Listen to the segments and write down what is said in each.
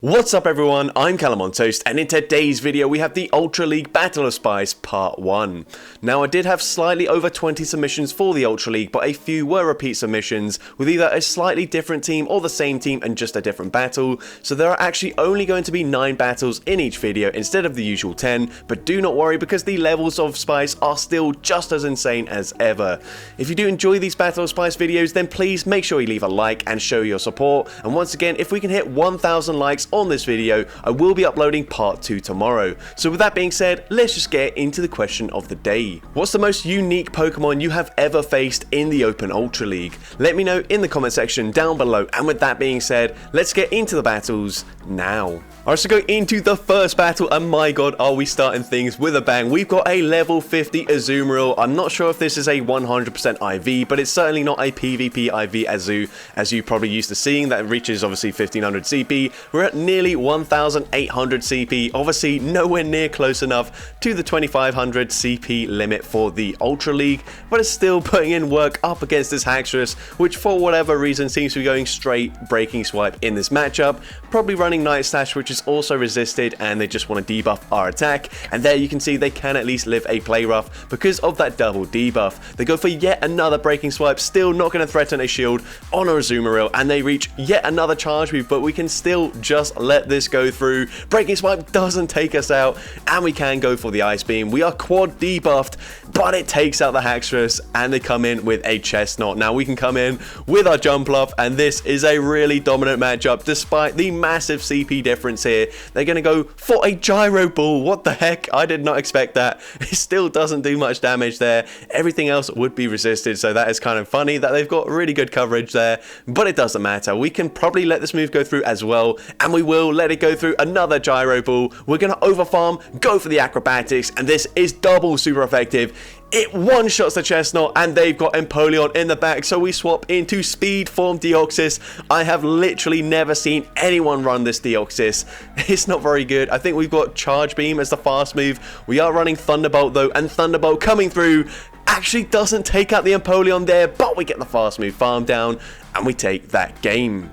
What's up everyone, I'm CallumOnToast, and in today's video we have the Ultra League Battle of Spice Part 1. Now I did have slightly over 20 submissions for the Ultra League, but a few were repeat submissions with either a slightly different team or the same team and just a different battle, so there are actually only going to be 9 battles in each video instead of the usual 10, but do not worry because the levels of Spice are still just as insane as ever. If you do enjoy these Battle of Spice videos, then please make sure you leave a like and show your support, and once again, if we can hit 1,000 likes on this video, I will be uploading part 2 tomorrow. So with that being said, let's just get into the question of the day. What's the most unique Pokemon you have ever faced in the Open Ultra League? Let me know in the comment section down below, and with that being said, let's get into the battles now. Alright, so go into the first battle, and my god, are we starting things with a bang. We've got a level 50 Azumarill. I'm not sure if this is a 100% IV, but it's certainly not a PvP IV Azu, as you're probably used to seeing. That reaches obviously 1500 CP. We're at nearly 1800 CP, obviously nowhere near close enough to the 2500 CP limit for the Ultra League, but it's still putting in work up against this Haxorus, which for whatever reason seems to be going straight Breaking Swipe in this matchup, probably running Night Slash, which is also resisted, and they just want to debuff our attack. And there you can see they can at least live a play rough because of that double debuff. They go for yet another Breaking Swipe, still not going to threaten a shield on our Azumarill, and they reach yet another charge move, but we can still just let this go through. Breaking Swipe doesn't take us out, and we can go for the Ice Beam. We are quad debuffed, but it takes out the Haxorus, and they come in with a Chestnut. Now we can come in with our Jumpluff, and this is a really dominant matchup despite the massive CP difference here. They're going to go for a Gyro Ball. What the heck? I did not expect that. It still doesn't do much damage there. Everything else would be resisted, so that is kind of funny that they've got really good coverage there, but it doesn't matter. We can probably let this move go through as well, and we will let it go through. Another Gyro Ball. We're going to overfarm, go for the Acrobatics, and this is double super effective. It one-shots the Chestnut, and they've got Empoleon in the back, so we swap into Speed Form Deoxys. I have literally never seen anyone run this Deoxys. It's not very good. I think we've got Charge Beam as the fast move. We are running Thunderbolt though, and Thunderbolt coming through actually doesn't take out the Empoleon there, but we get the fast move farm down, and we take that game.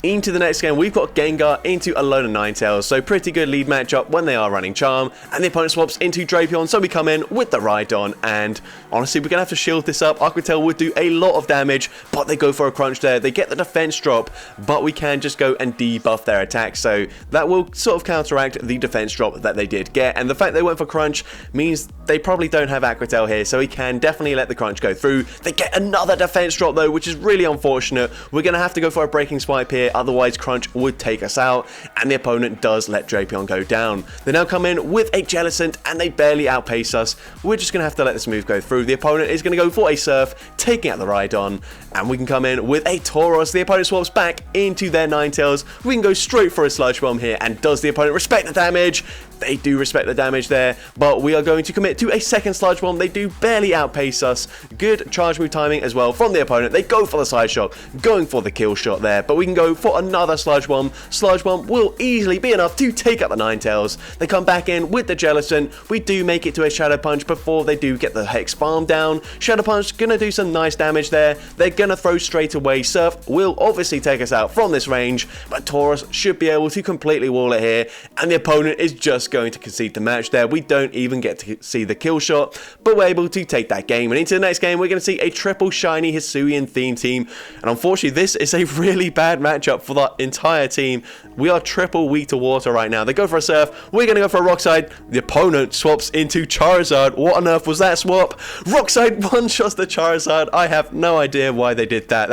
Into the next game, we've got Gengar into Alola Ninetales, so pretty good lead matchup when they are running Charm, and the opponent swaps into Drapion, so we come in with the Rhydon, and honestly, we're going to have to shield this up. Aqua Tail would do a lot of damage, but they go for a Crunch there. They get the defense drop, but we can just go and debuff their attack, so that will sort of counteract the defense drop that they did get, and the fact they went for Crunch means they probably don't have Aqua Tail here, so we can definitely let the Crunch go through. They get another defense drop though, which is really unfortunate. We're going to have to go for a Breaking Swipe here, otherwise Crunch would take us out, and the opponent does let Drapion go down. They now come in with a Jellicent, and they barely outpace us. We're just going to have to let this move go through. The opponent is going to go for a Surf, taking out the Rhydon, and we can come in with a Tauros. The opponent swaps back into their Ninetales. We can go straight for a Sludge Bomb here, and does the opponent respect the damage? They do respect the damage there, but we are going to commit to a second Sludge Bomb. They do barely outpace us. Good charge move timing as well from the opponent. They go for the side shot, going for the kill shot there, but we can go for another Sludge Bomb. Sludge Bomb will easily be enough to take out the Ninetales. They come back in with the Jellicent. We do make it to a Shadow Punch before they do get the Hex Farm down. Shadow Punch gonna do some nice damage there. They're gonna throw straight away. Surf will obviously take us out from this range, but Tauros should be able to completely wall it here, and the opponent is just going to concede the match there. We don't even get to see the kill shot, but we're able to take that game. And into the next game, we're going to see a triple shiny Hisuian theme team, and unfortunately this is a really bad matchup for the entire team. We are triple weak to water right now. They go for a Surf, we're going to go for a Rock Slide. The opponent swaps into Charizard. What on earth was that swap? Rock Slide one-shots the Charizard. I have no idea why they did that.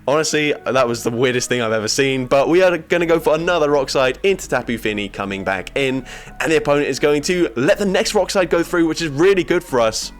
Honestly, that was the weirdest thing I've ever seen, but we are going to go for another Rock Slide into Tapu Fini coming back in, and the opponent is going to let the next Rock Slide go through, which is really good for us.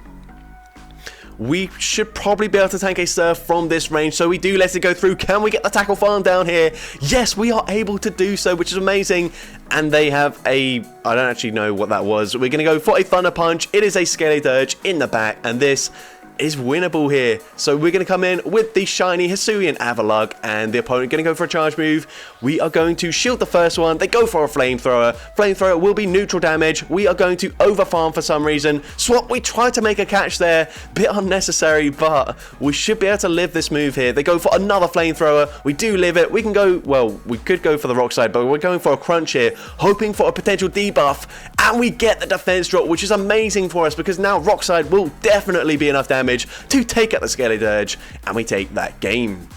We should probably be able to tank a Surf from this range, so we do let it go through. Can we get the Tackle Farm down here? Yes, we are able to do so, which is amazing. And they have a... I don't actually know what that was. We're going to go for a Thunder Punch. It is a Scaly Dirge in the back, and this is winnable here. So we're going to come in with the shiny Hisuian Avalugg, and the opponent going to go for a charge move. We are going to shield the first one. They go for a flamethrower. Flamethrower will be neutral damage. We are going to overfarm for some reason. Swap, we try to make a catch there. Bit unnecessary, but we should be able to live this move here. They go for another flamethrower. We do live it. We can go, well, we could go for the rock side, but we're going for a crunch here, hoping for a potential debuff, and we get the defense drop, which is amazing for us because now rock side will definitely be enough damage to take out the Scaly Dirge, and we take that game.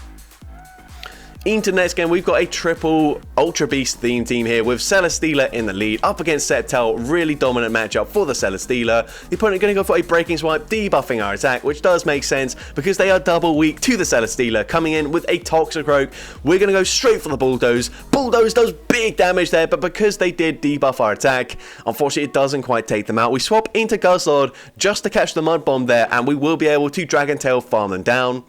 Into the next game, we've got a triple Ultra Beast theme team here with Celesteela in the lead up against Sceptile. Really dominant matchup for the Celesteela. The opponent going to go for a Breaking Swipe, debuffing our attack, which does make sense because they are double weak to the Celesteela, coming in with a Toxicroak. We're going to go straight for the Bulldoze. Bulldoze does big damage there, but because they did debuff our attack, unfortunately it doesn't quite take them out. We swap into Guzzlord just to catch the Mud Bomb there, and we will be able to Dragon Tail farm them down.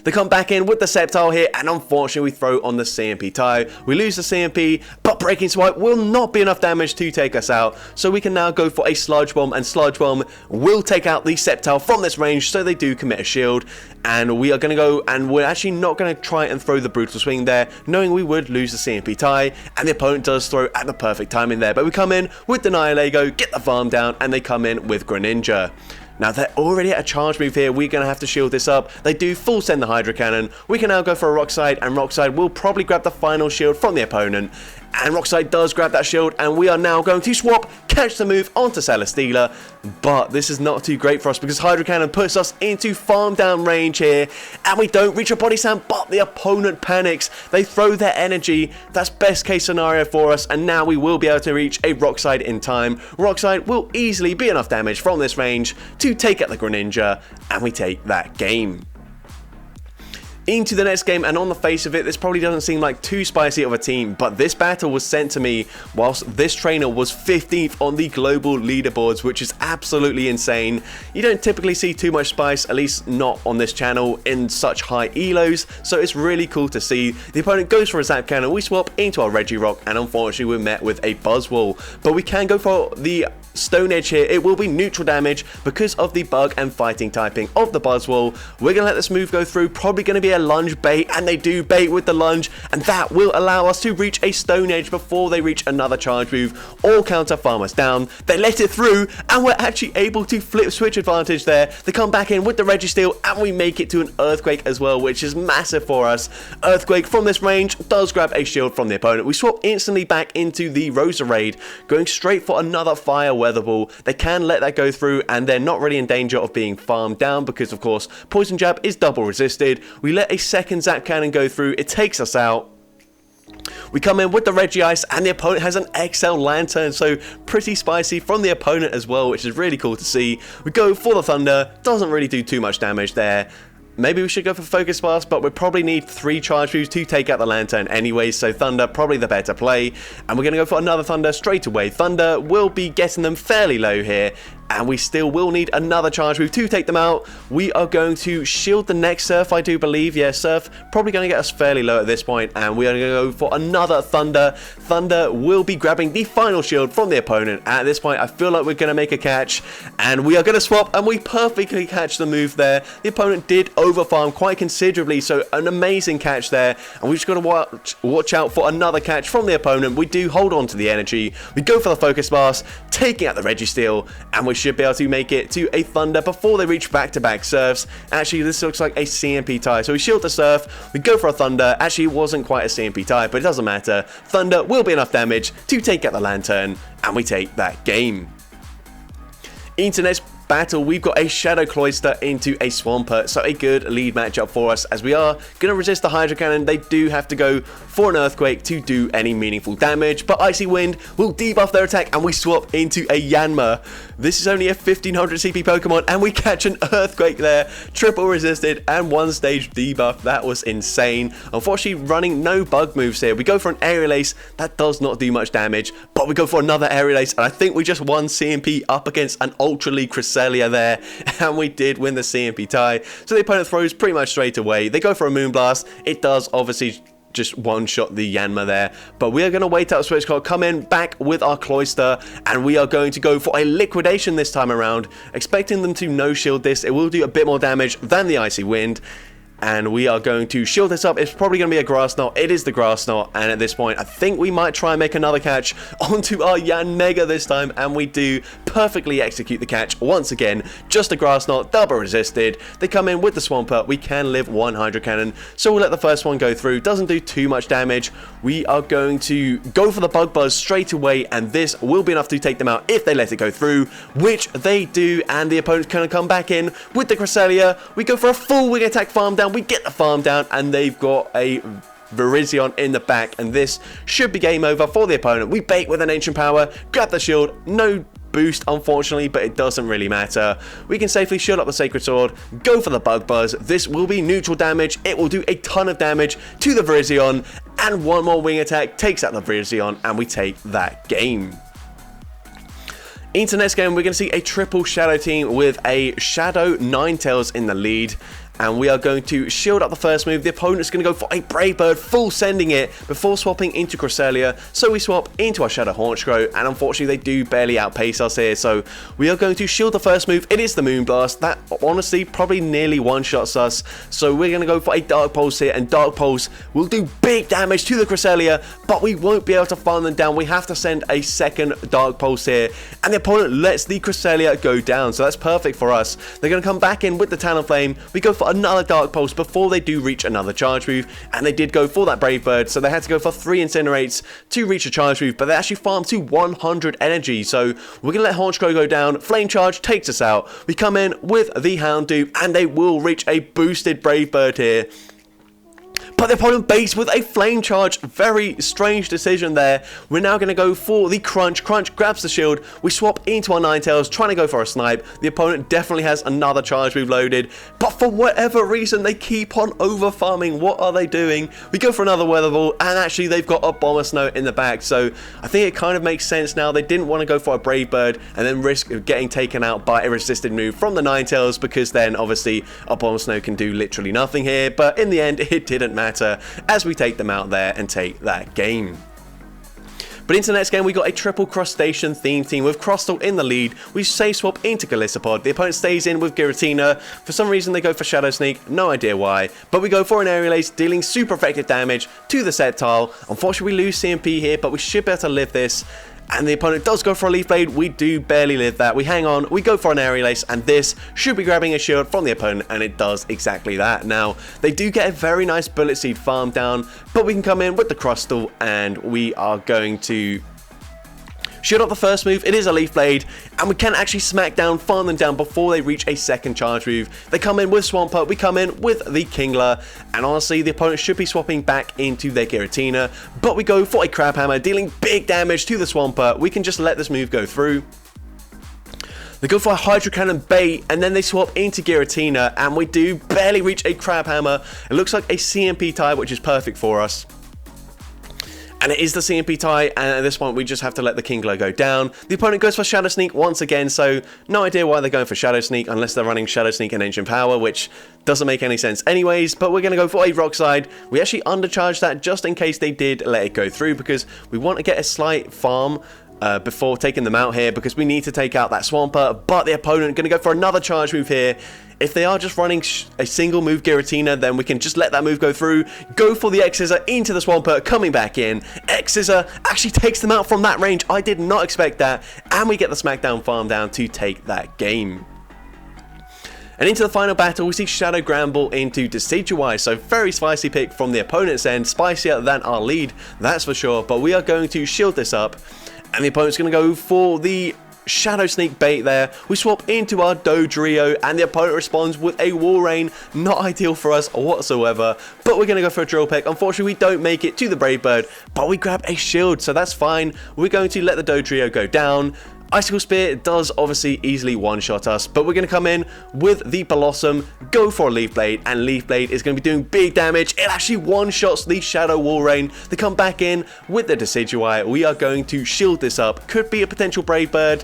They come back in with the Sceptile here, and unfortunately we throw on the CMP tie. We lose the CMP, but Breaking Swipe will not be enough damage to take us out. So we can now go for a Sludge Bomb, and Sludge Bomb will take out the Sceptile from this range, so they do commit a shield. And we are going to go, and we're actually not going to try and throw the Brutal Swing there, knowing we would lose the CMP tie, and the opponent does throw at the perfect time in there. But we come in with the Nihilego, get the farm down, and they come in with Greninja. Now, they're already at a charge move here. We're going to have to shield this up. They do full send the Hydro Cannon. We can now go for a Rock Slide, and Rock Slide will probably grab the final shield from the opponent. And Rock Slide does grab that shield, and we are now going to swap, catch the move onto Celesteela. But this is not too great for us because Hydro Cannon puts us into farm down range here, and we don't reach a Body Slam, but the opponent panics. They throw their energy. That's best case scenario for us, and now we will be able to reach a Rock Slide in time. Rock Slide will easily be enough damage from this range to take out the Greninja, and we take that game. Into the next game, and on the face of it, this probably doesn't seem like too spicy of a team, but this battle was sent to me whilst this trainer was 15th on the global leaderboards, which is absolutely insane. You don't typically see too much spice, at least not on this channel, in such high elos, so it's really cool to see. The opponent goes for a Zap Cannon, we swap into our Regirock, and unfortunately we're met with a Buzzwole, but we can go for the Stone Edge here. It will be neutral damage because of the bug and fighting typing of the Buzzwole. We're going to let this move go through, probably going to be a lunge bait, and they do bait with the lunge, and that will allow us to reach a Stone Edge before they reach another charge move or counter farm us down. They let it through, and we're actually able to flip switch advantage there. They come back in with the Registeel, and we make it to an Earthquake as well, which is massive for us. Earthquake from this range does grab a shield from the opponent. We swap instantly back into the Roserade, going straight for another Fire Weather Ball. They can let that go through, and they're not really in danger of being farmed down because, of course, Poison Jab is double resisted. We let a second Zap Cannon go through. It takes us out. We come in with the Regice, and the opponent has an XL Lantern, so pretty spicy from the opponent as well, which is really cool to see. We go for the Thunder. Doesn't really do too much damage there. Maybe we should go for Focus Blast, but we probably need 3 charge moves to take out the Lantern anyways, so Thunder probably the better play. And we're going to go for another Thunder straight away. Thunder will be getting them fairly low here, and we still will need another charge move to take them out. We are going to shield the next Surf, I do believe. Yeah, Surf probably going to get us fairly low at this point, and we are going to go for another Thunder. Thunder will be grabbing the final shield from the opponent. At this point, I feel like we're going to make a catch, and we are going to swap, and we perfectly catch the move there. The opponent did overfarm quite considerably, so an amazing catch there, and we've just got to watch out for another catch from the opponent. We do hold on to the energy. We go for the Focus Blast, taking out the Registeel, and we should be able to make it to a Thunder before they reach back-to-back Surfs. Actually, this looks like a CMP tie, so we shield the Surf, we go for a Thunder. Actually, it wasn't quite a CMP tie, but it doesn't matter. Thunder will be enough damage to take out the Lantern, and we take that game. Into next battle, we've got a Shadow Cloyster into a Swampert, so a good lead matchup for us as we are going to resist the Hydro Cannon. They do have to go for an Earthquake to do any meaningful damage, but Icy Wind will debuff their attack, and we swap into a Yanma. This is only a 1500 CP Pokemon, and we catch an Earthquake there, triple resisted, and 1 stage debuff. That was insane. Unfortunately, running no bug moves here. We go for an Aerial Ace. That does not do much damage, but we go for another Aerial Ace, and I think we just won CMP up against an Ultra League Cresselia there, and we did win the CMP tie. So the opponent throws pretty much straight away. They go for a Moonblast. It does obviously just one-shot the Yanma there. But we are going to wait out Switch Card, come in back with our Cloister, and we are going to go for a Liquidation this time around, expecting them to no-shield this. It will do a bit more damage than the Icy Wind. And we are going to shield this up. It's probably going to be a Grass Knot. It is the Grass Knot. And at this point, I think we might try and make another catch onto our Yanmega this time. And we do perfectly execute the catch once again. Just a Grass Knot, double resisted. They come in with the Swampert. We can live one Hydro Cannon. So we'll let the first one go through. Doesn't do too much damage. We are going to go for the Bug Buzz straight away. And this will be enough to take them out if they let it go through, which they do. And the opponent's going to come back in with the Cresselia. We go for a full Wing Attack farm down. We get the farm down, and they've got a Virizion in the back, and this should be game over for the opponent. We bait with an Ancient Power, grab the shield, no boost unfortunately, but it doesn't really matter. We can safely shield up the Sacred Sword, go for the Bug Buzz. This will be neutral damage. It will do a ton of damage to the Virizion, and one more Wing Attack takes out the Virizion, and we take that game. Into next game, we're going to see a triple Shadow team with a Shadow Ninetales in the lead. And we are going to shield up the first move. The opponent's going to go for a Brave Bird, full sending it before swapping into Cresselia. So we swap into our Shadow Haunchcrow, and unfortunately they do barely outpace us here. So we are going to shield the first move. It is the Moonblast. That honestly probably nearly one-shots us. So we're going to go for a Dark Pulse here, and Dark Pulse will do big damage to the Cresselia, but we won't be able to farm them down. We have to send a second Dark Pulse here, and the opponent lets the Cresselia go down. So that's perfect for us. They're going to come back in with the Talonflame. We go for another Dark Pulse before they do reach another charge move, and they did go for that Brave Bird, so they had to go for 3 Incinerates to reach a charge move, but they actually farmed to 100 energy. So we're gonna let Haunchcrow go down. Flame Charge takes us out. We come in with the Houndoom, and they will reach a boosted Brave Bird here. But the opponent baits with a Flame Charge. Very strange decision there. We're now going to go for the Crunch. Crunch grabs the shield. We swap into our Ninetales, trying to go for a snipe. The opponent definitely has another charge move loaded, but for whatever reason, they keep on over farming. What are they doing? We go for another Weather Ball, and actually they've got a Bomber Snow in the back. So I think it kind of makes sense now. They didn't want to go for a Brave Bird and then risk getting taken out by a resisted move from the Ninetales, because then obviously a Bomber Snow can do literally nothing here. But in the end, it didn't matter, as we take them out there and take that game. But into the next game, we got a triple Crustacean theme team with Crustle in the lead. We safe swap into Galissapod. The opponent stays in with Giratina. For some reason, they go for Shadow Sneak. No idea why. But we go for an Aerial Ace, dealing super effective damage to the Sceptile. Unfortunately, we lose CMP here, but we should be able to live this. And the opponent does go for a Leaf Blade. We do barely live that. We hang on, we go for an Aerial Ace, and this should be grabbing a shield from the opponent, and it does exactly that. Now, they do get a very nice Bullet Seed farm down, but we can come in with the Crustle, and we are going to shield up the first move. It is a Leaf Blade, and we can actually smack down, farm them down before they reach a second charge move. They come in with Swampert, we come in with the Kingler, and honestly, the opponent should be swapping back into their Giratina, but we go for a Crab Hammer, dealing big damage to the Swampert. We can just let this move go through. They go for a Hydro Cannon bait, and then they swap into Giratina, and we do barely reach a Crab Hammer. It looks like a CMP tie, which is perfect for us. And it is the CMP tie, and at this point we just have to let the Kingler go down. The opponent goes for Shadow Sneak once again, so no idea why they're going for Shadow Sneak unless they're running Shadow Sneak and Ancient Power, which doesn't make any sense anyways. But we're going to go for a Rock Slide. We actually undercharged that just in case they did let it go through, because we want to get a slight farm before taking them out here, because we need to take out that Swampert. But the opponent going to go for another charge move here. If they are just running a single move Giratina, then we can just let that move go through. Go for the X-Scissor into the Swampert, coming back in. X-Scissor actually takes them out from that range. I did not expect that. And we get the Smackdown farm down to take that game. And into the final battle, we see Shadow Gramble into Decidueye. So very spicy pick from the opponent's end. Spicier than our lead, that's for sure. But we are going to shield this up. And the opponent's going to go for the Shadow Sneak bait there. We swap into our Dodrio, and the opponent responds with a Wall Rain. Not ideal for us whatsoever, but we're going to go for a Drill Peck. Unfortunately, we don't make it to the Brave Bird, but we grab a shield, so that's fine. We're going to let the Dodrio go down. Icicle Spear does obviously easily one-shot us, but we're going to come in with the Blossom, go for a Leaf Blade, and Leaf Blade is going to be doing big damage. It actually one-shots the Shadow Wall Rain. They come back in with the Decidueye. We are going to shield this up. Could be a potential Brave Bird.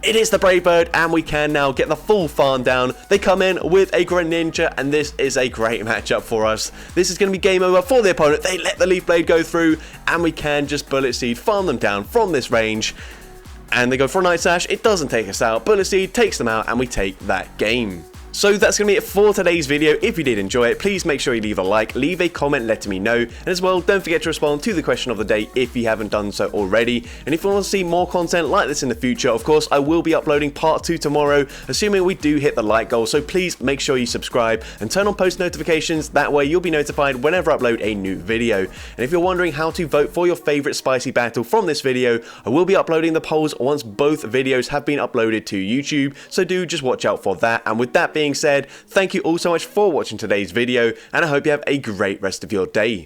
It is the Brave Bird, and we can now get the full farm down. They come in with a Greninja, and this is a great matchup for us. This is going to be game over for the opponent. They let the Leaf Blade go through, and we can just Bullet Seed farm them down from this range. And they go for a Night Sash. It doesn't take us out. Bullet Seed takes them out, and we take that game. So that's going to be it for today's video. If you did enjoy it, please make sure you leave a like, leave a comment letting me know, and as well, don't forget to respond to the question of the day if you haven't done so already. And if you want to see more content like this in the future, of course, I will be uploading part 2 tomorrow, assuming we do hit the like goal, so please make sure you subscribe and turn on post notifications. That way you'll be notified whenever I upload a new video. And if you're wondering how to vote for your favourite spicy battle from this video, I will be uploading the polls once both videos have been uploaded to YouTube, so do just watch out for that. And with that being said, thank you all so much for watching today's video, and I hope you have a great rest of your day.